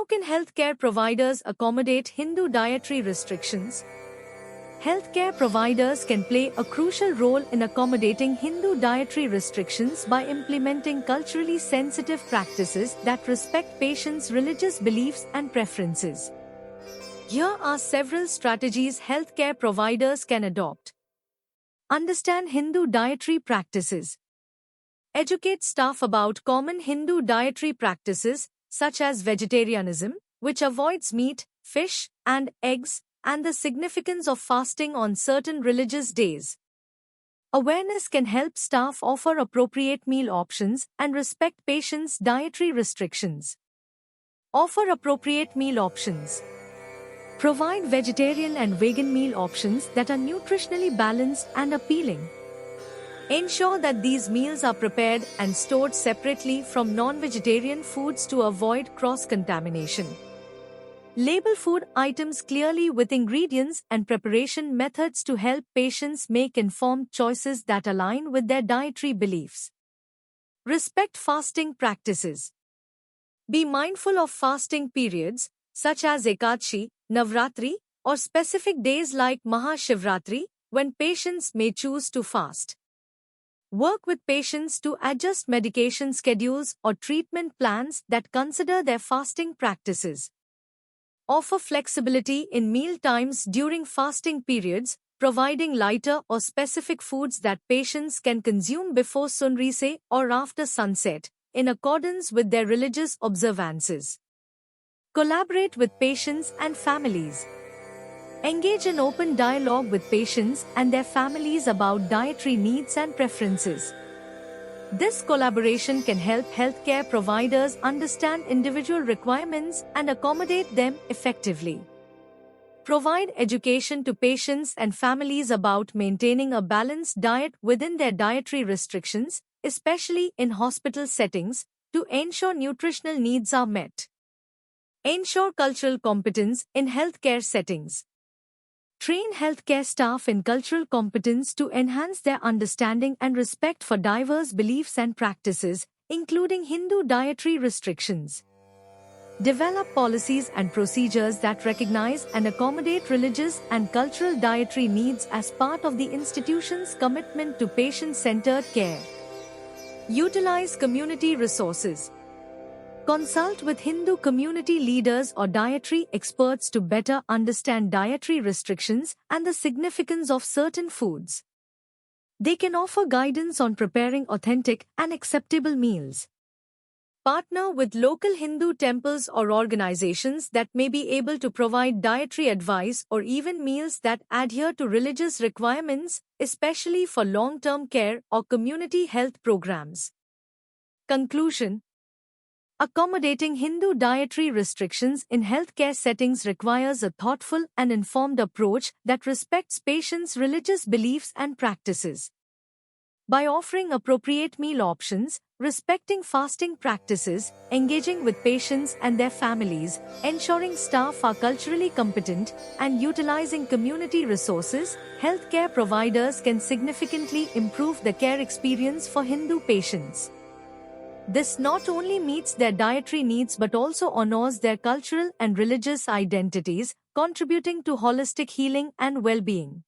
can healthcare providers accommodate Hindu dietary restrictions? Healthcare providers can play a crucial role in accommodating Hindu dietary restrictions by implementing culturally sensitive practices that respect patients' religious beliefs and preferences. Here are several strategies healthcare providers can adopt. Understand Hindu dietary practices. Educate staff about common Hindu dietary practices, such as vegetarianism, which avoids meat, fish, and eggs, and the significance of fasting on certain religious days. Awareness can help staff offer appropriate meal options and respect patients' dietary restrictions. Offer appropriate meal options. Provide vegetarian and vegan meal options that are nutritionally balanced and appealing. Ensure that these meals are prepared and stored separately from non-vegetarian foods to avoid cross-contamination. Label food items clearly with ingredients and preparation methods to help patients make informed choices that align with their dietary beliefs. Respect fasting practices. Be mindful of fasting periods, such as Ekadashi, Navratri, or specific days like Mahashivratri, when patients may choose to fast. Work with patients to adjust medication schedules or treatment plans that consider their fasting practices. Offer flexibility in meal times during fasting periods, providing lighter or specific foods that patients can consume before sunrise or after sunset, in accordance with their religious observances. Collaborate with patients and families. Engage in open dialogue with patients and their families about dietary needs and preferences. This collaboration can help healthcare providers understand individual requirements and accommodate them effectively. Provide education to patients and families about maintaining a balanced diet within their dietary restrictions, especially in hospital settings, to ensure nutritional needs are met. Ensure cultural competence in healthcare settings. Train healthcare staff in cultural competence to enhance their understanding and respect for diverse beliefs and practices, including Hindu dietary restrictions. Develop policies and procedures that recognize and accommodate religious and cultural dietary needs as part of the institution's commitment to patient-centered care. Utilize community resources. Consult with Hindu community leaders or dietary experts to better understand dietary restrictions and the significance of certain foods. They can offer guidance on preparing authentic and acceptable meals. Partner with local Hindu temples or organizations that may be able to provide dietary advice or even meals that adhere to religious requirements, especially for long-term care or community health programs. Conclusion. Accommodating Hindu dietary restrictions in healthcare settings requires a thoughtful and informed approach that respects patients' religious beliefs and practices. By offering appropriate meal options, respecting fasting practices, engaging with patients and their families, ensuring staff are culturally competent, and utilizing community resources, healthcare providers can significantly improve the care experience for Hindu patients. This not only meets their dietary needs but also honors their cultural and religious identities, contributing to holistic healing and well-being.